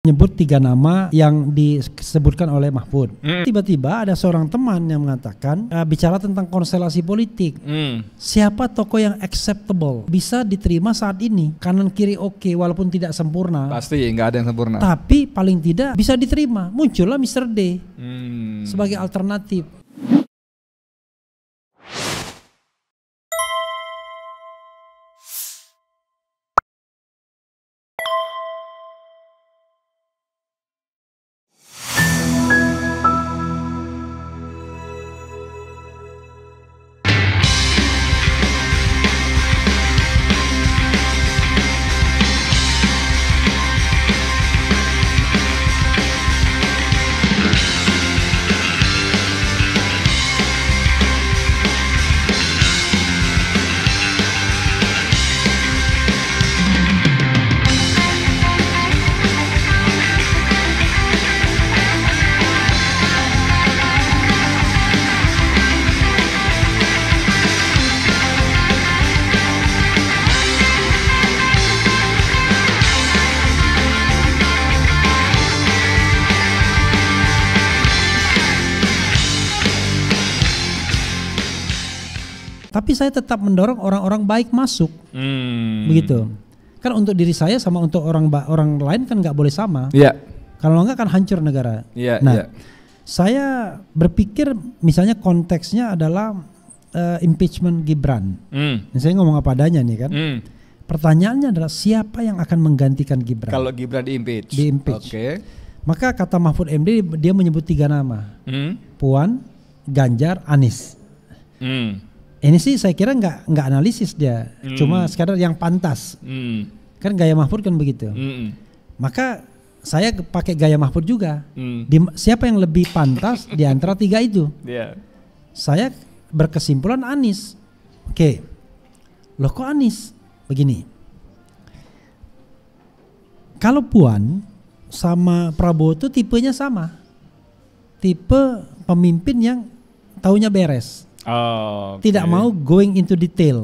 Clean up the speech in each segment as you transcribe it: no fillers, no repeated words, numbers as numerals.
Menyebut 3 nama yang disebutkan oleh Mahfud. Tiba-tiba ada seorang teman yang mengatakan bicara tentang konstelasi politik. Siapa tokoh yang acceptable, bisa diterima saat ini? Kanan kiri oke, walaupun tidak sempurna. Pasti nggak ada yang sempurna. Tapi paling tidak bisa diterima. Muncullah Mr. D sebagai alternatif. Tapi saya tetap mendorong orang-orang baik masuk, begitu. Kan untuk diri saya sama untuk orang lain kan nggak boleh sama. Iya. Kalau nggak kan hancur negara. Iya. Nah, saya berpikir misalnya konteksnya adalah impeachment Gibran. Saya ngomong apa adanya nih kan. Pertanyaannya adalah siapa yang akan menggantikan Gibran? Kalau Gibran di-impeach. Oke. Maka kata Mahfud MD dia menyebut 3 nama. Puan, Ganjar, Anies. Ini sih saya kira nggak analisis dia, cuma sekadar yang pantas. Kan gaya Mahfud kan begitu. Maka saya pakai gaya Mahfud juga. Siapa yang lebih pantas di antara 3 itu? Saya berkesimpulan Anies. Oke. Loh kok Anies? Begini. Kalau Puan sama Prabowo itu tipenya sama. Tipe pemimpin yang taunya beres. Tidak mau going into detail.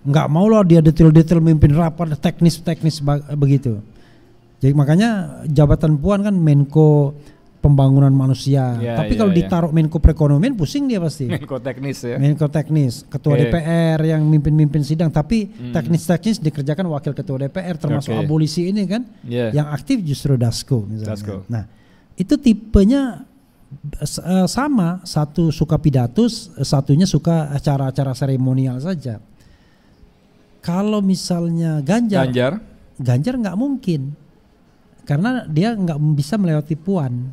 Nggak mau lah dia detail-detail memimpin rapat teknis begitu. Jadi makanya jabatan Puan kan Menko Pembangunan Manusia. Tapi kalau ditaruh Menko Perekonomian pusing dia pasti. Menko teknis ya. Menko teknis, ketua DPR yang mimpin sidang, tapi teknis dikerjakan wakil ketua DPR termasuk abolisi ini kan. Yang aktif justru Dasko misalnya. Nah, itu tipenya sama, satu suka pidatus, satunya suka acara-acara seremonial saja. Kalau misalnya Ganjar nggak mungkin, karena dia nggak bisa melewati Puan.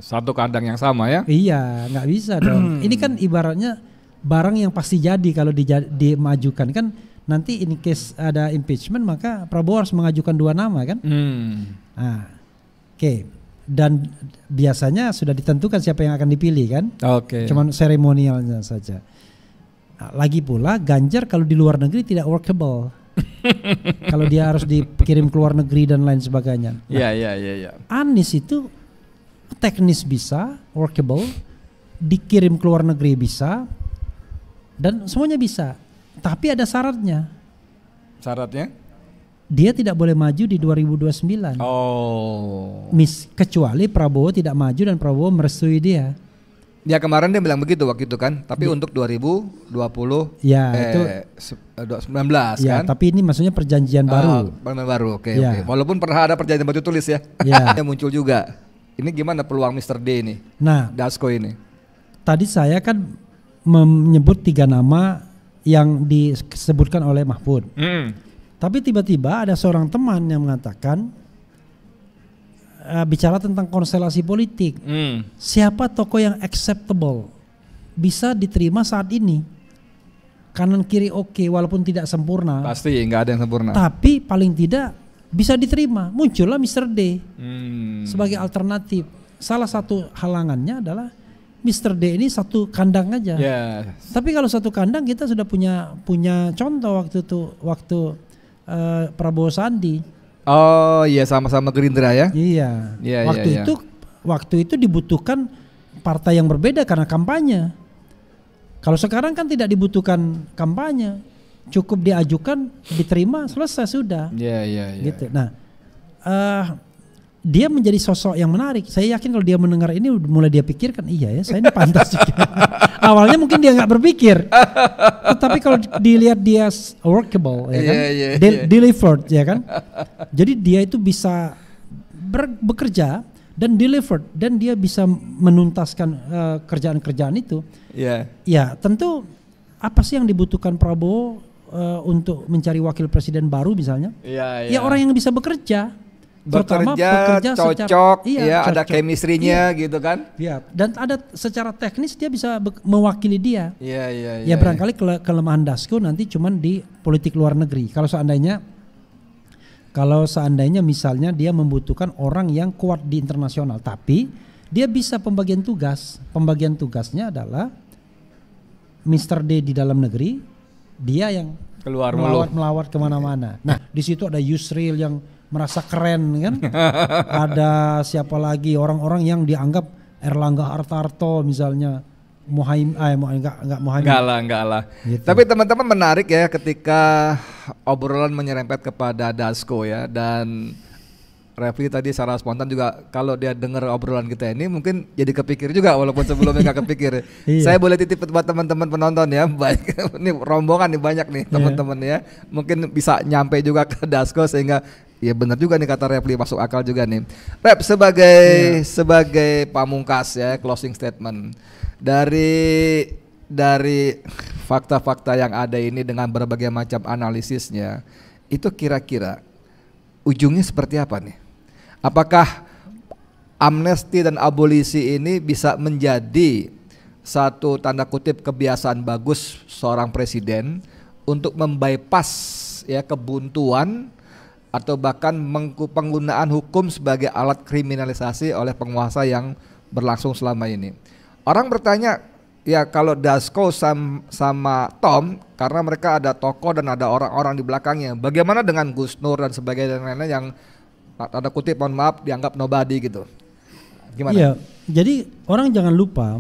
Satu kandang yang sama ya? Iya, nggak bisa dong. Ini kan ibaratnya barang yang pasti jadi kalau dimajukan kan. Nanti in case ada impeachment maka Prabowo harus mengajukan 2 nama kan. Oke. Dan biasanya sudah ditentukan siapa yang akan dipilih kan. Cuman seremonialnya saja. Lagi pula Ganjar kalau di luar negeri tidak workable. Kalau dia harus dikirim ke luar negeri dan lain sebagainya. Anies itu teknis bisa, workable, dikirim ke luar negeri bisa, dan semuanya bisa. Tapi ada syaratnya. Syaratnya? Dia tidak boleh maju di 2029. Kecuali Prabowo tidak maju dan Prabowo merestui dia. Ya kemarin dia bilang begitu waktu itu kan. Tapi untuk 2020 itu 19 ya, kan. Tapi ini maksudnya perjanjian baru. Oke. Walaupun pernah ada perjanjian batu tulis ya. Yang muncul juga. Ini gimana peluang Mr. D ini? Nah, Dasko ini. Tadi saya kan menyebut 3 nama yang disebutkan oleh Mahfud. Tapi tiba-tiba ada seorang teman yang mengatakan bicara tentang konstelasi politik. Siapa tokoh yang acceptable, bisa diterima saat ini? Kanan kiri oke, walaupun tidak sempurna. Pasti nggak ada yang sempurna. Tapi paling tidak bisa diterima. Muncullah Mr. D sebagai alternatif. Salah satu halangannya adalah Mr. D ini satu kandang aja. Tapi kalau satu kandang kita sudah punya contoh waktu Prabowo Sandi. Sama-sama Gerindra ya. Waktu itu dibutuhkan partai yang berbeda karena kampanye. Kalau sekarang kan tidak dibutuhkan kampanye, cukup diajukan, diterima, selesai sudah. Gitu. Nah, dia menjadi sosok yang menarik. Saya yakin kalau dia mendengar ini mulai dia pikirkan, iya ya saya ini pantas juga. Awalnya mungkin dia nggak berpikir, tetapi kalau dilihat dia workable, ya kan, delivered, ya kan. Jadi dia itu bisa bekerja dan delivered, dan dia bisa menuntaskan kerjaan-kerjaan itu. Ya tentu apa sih yang dibutuhkan Prabowo untuk mencari wakil presiden baru misalnya? Ya orang yang bisa bekerja. Bekerja cocok, cocok. Ada chemistry-nya gitu kan? Ya, dan ada secara teknis dia bisa mewakili dia. Ya barangkali kelemahan Dasko nanti cuman di politik luar negeri. Kalau seandainya misalnya dia membutuhkan orang yang kuat di internasional, tapi dia bisa pembagian tugas. Pembagian tugasnya adalah Mr. D di dalam negeri, dia yang melawat kemana-mana. Nah, di situ ada Yusril yang merasa keren kan. Ada siapa lagi orang-orang yang dianggap Erlangga Hartarto misalnya, enggak lah. Gitu. Tapi teman-teman menarik ya ketika obrolan menyerempet kepada Dasko ya, dan Refli tadi secara spontan juga kalau dia dengar obrolan kita ini mungkin jadi kepikir juga walaupun sebelumnya nggak kepikir. Saya boleh titip buat teman-teman penonton ya, baik ini rombongan nih banyak nih teman-teman ya, mungkin bisa nyampe juga ke Dasko sehingga ya benar juga nih kata Refli, masuk akal juga nih. Rep sebagai pamungkas ya, closing statement dari fakta-fakta yang ada ini dengan berbagai macam analisisnya, itu kira-kira ujungnya seperti apa nih? Apakah amnesti dan abolisi ini bisa menjadi satu tanda kutip kebiasaan bagus seorang presiden untuk membypass ya kebuntuan atau bahkan penggunaan hukum sebagai alat kriminalisasi oleh penguasa yang berlangsung selama ini? Orang bertanya, ya kalau Dasko sama Tom, karena mereka ada tokoh dan ada orang-orang di belakangnya, bagaimana dengan Gus Nur dan sebagainya lainnya yang tanda kutip mohon maaf dianggap nobody gitu? Gimana? Iya, jadi orang jangan lupa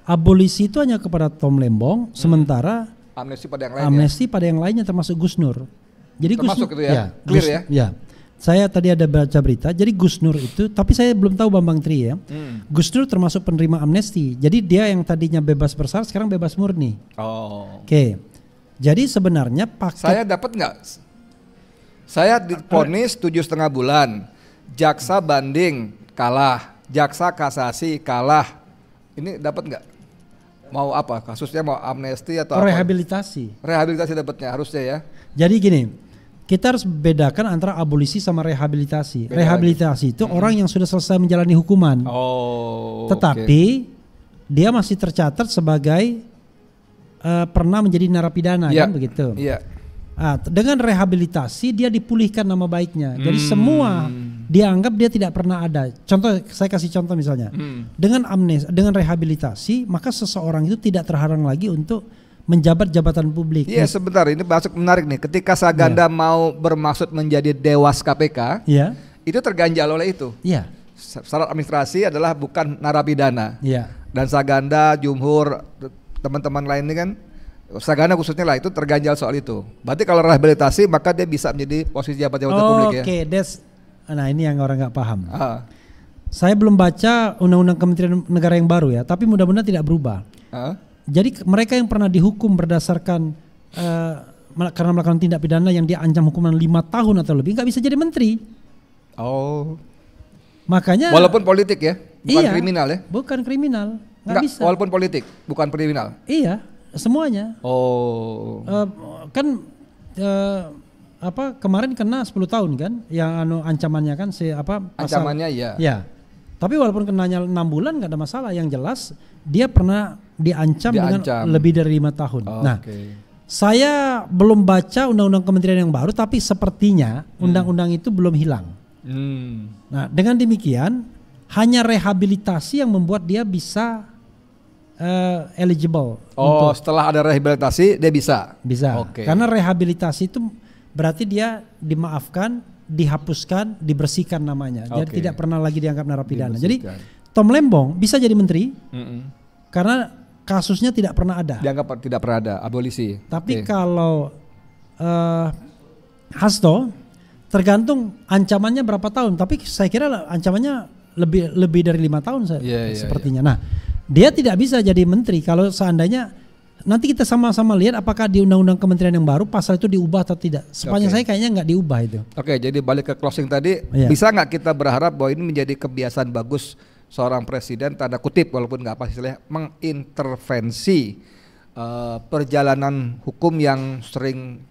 abolisi itu hanya kepada Tom Lembong, sementara amnesti pada yang lainnya termasuk Gus Nur. Jadi termasuk itu ya, clear ya? Ya. Saya tadi ada baca berita, jadi Gus Nur itu, tapi saya belum tahu Bambang Tri ya. Gus Nur termasuk penerima amnesti. Jadi dia yang tadinya bebas bersyarat sekarang bebas murni. Oke. Jadi sebenarnya paket saya dapat nggak? Saya divonis 7,5 bulan. Jaksa banding kalah, jaksa kasasi kalah. Ini dapat nggak? Mau apa? Kasusnya mau amnesti atau rehabilitasi? Rehabilitasi dapatnya harusnya ya. Jadi gini, kita harus bedakan antara abolisi sama rehabilitasi. Rehabilitasi itu orang yang sudah selesai menjalani hukuman. Tetapi dia masih tercatat sebagai pernah menjadi narapidana, kan begitu. Dengan rehabilitasi dia dipulihkan nama baiknya. Jadi semua dianggap dia tidak pernah ada. Contoh, saya kasih contoh misalnya. Dengan rehabilitasi, maka seseorang itu tidak terhalang lagi untuk menjabat jabatan publik. Iya, sebentar, ini masuk menarik nih. Ketika Saganda mau bermaksud menjadi dewas KPK, itu terganjal oleh itu. Syarat administrasi adalah bukan narapidana. Dan Saganda, Jumhur, teman-teman lain ini kan, Saganda khususnya lah, itu terganjal soal itu. Berarti kalau rehabilitasi maka dia bisa menjadi posisi jabatan publik ya. Nah ini yang orang nggak paham. Saya belum baca undang-undang Kementerian Negara yang baru ya, tapi mudah-mudahan tidak berubah. Jadi mereka yang pernah dihukum berdasarkan karena melakukan tindak pidana yang diancam hukuman 5 tahun atau lebih nggak bisa jadi menteri. Makanya walaupun politik ya, bukan kriminal ya? Bukan kriminal, nggak bisa. Walaupun politik, bukan kriminal. Iya, semuanya. Kemarin kena 10 tahun kan, yang ancamannya kan ancamannya ya. Tapi walaupun kenanya 6 bulan nggak ada masalah. Yang jelas dia pernah diancam dengan lebih dari 5 tahun. Nah, saya belum baca undang-undang kementerian yang baru, tapi sepertinya undang-undang itu belum hilang. Nah, dengan demikian hanya rehabilitasi yang membuat dia bisa eligible. Setelah ada rehabilitasi dia bisa. Karena rehabilitasi itu berarti dia dimaafkan, dihapuskan, dibersihkan namanya. Jadi tidak pernah lagi dianggap narapidana. Jadi Tom Lembong bisa jadi menteri karena kasusnya tidak pernah ada. Dianggap tidak pernah ada abolisi. Tapi kalau Hasto tergantung ancamannya berapa tahun. Tapi saya kira ancamannya lebih dari 5 tahun sepertinya. Nah, dia tidak bisa jadi menteri kalau seandainya nanti kita sama-sama lihat apakah di undang-undang kementerian yang baru pasal itu diubah atau tidak. Sepanjang saya kayaknya nggak diubah itu. Oke, jadi balik ke closing tadi, bisa nggak kita berharap bahwa ini menjadi kebiasaan bagus seorang presiden, tanda kutip walaupun nggak pasti istilahnya, mengintervensi perjalanan hukum yang sering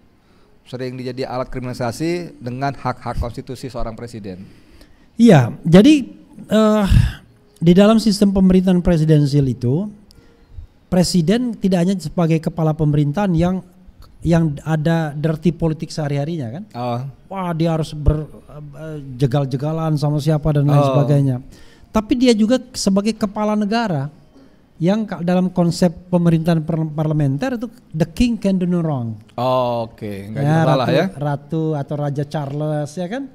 dijadi alat kriminalisasi dengan hak-hak konstitusi seorang presiden. Iya, jadi di dalam sistem pemerintahan presidensial itu, presiden tidak hanya sebagai kepala pemerintahan yang ada dirty politik sehari-harinya kan. Wah, dia harus berjegal-jegalan sama siapa dan lain sebagainya. Tapi dia juga sebagai kepala negara yang dalam konsep pemerintahan parlementer itu the king can do no wrong. Nggak salah ya. Ratu atau Raja Charles ya kan.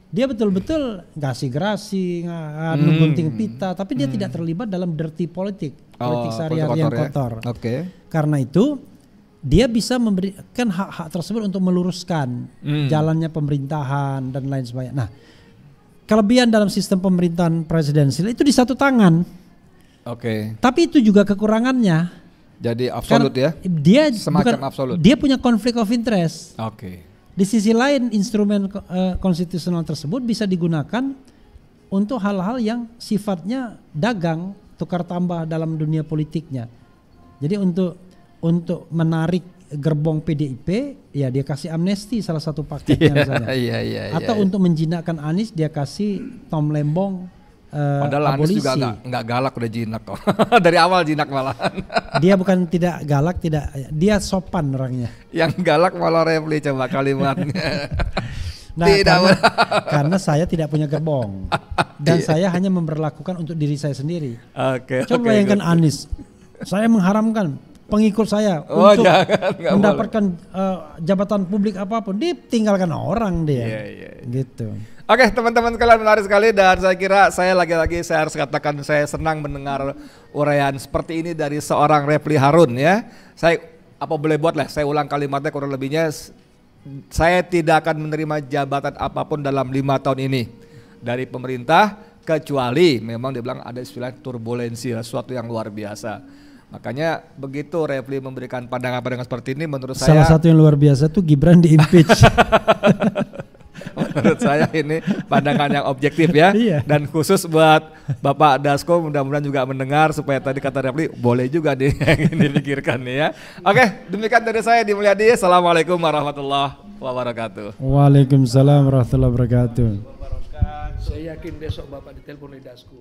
Dia betul-betul ngasih gerasi, nunggunting pita, tapi dia tidak terlibat dalam dirty politik sehari-hari yang kotor. Karena itu dia bisa memberikan hak-hak tersebut untuk meluruskan jalannya pemerintahan dan lain sebagainya. Nah, kelebihan dalam sistem pemerintahan presidensial itu di satu tangan. Tapi itu juga kekurangannya. Jadi absolut ya? Dia semacam absolut. Dia punya konflik of interest. Di sisi lain instrumen konstitusional tersebut bisa digunakan untuk hal-hal yang sifatnya dagang, tukar tambah dalam dunia politiknya. Jadi untuk menarik gerbong PDIP, ya dia kasih amnesti salah satu paketnya misalnya. Atau untuk menjinakkan Anies dia kasih Tom Lembong padahal Anies juga nggak galak, udah jinak kok. Dari awal jinak malahan. Dia bukan tidak galak, dia sopan orangnya. Yang galak malah Refli, coba kalimatnya. Nah, karena saya tidak punya gerbong dan saya hanya memberlakukan untuk diri saya sendiri. Coba bayangkan Anies, saya mengharamkan pengikut saya untuk mendapatkan jabatan publik apapun, ditinggalkan orang dia. Gitu. Oke, teman-teman sekalian, menarik sekali, dan saya kira saya harus katakan saya senang mendengar uraian seperti ini dari seorang Refli Harun ya. Saya saya ulang kalimatnya kurang lebihnya, saya tidak akan menerima jabatan apapun dalam 5 tahun ini dari pemerintah kecuali memang dia bilang ada istilah turbulensi, sesuatu yang luar biasa. Makanya begitu Refli memberikan pandangan-pandangan seperti ini, menurut saya salah satu yang luar biasa tuh Gibran di-impeach. Menurut saya ini pandangan yang objektif ya. Dan khusus buat Bapak Dasko, mudah-mudahan juga mendengar supaya tadi kata Refli boleh juga nih yang dipikirkan nih ya. Oke, demikian dari saya, Di Mulyadi. Assalamualaikum warahmatullahi wabarakatuh. Waalaikumsalam warahmatullahi wabarakatuh. Saya yakin besok Bapak ditelepon oleh Dasko.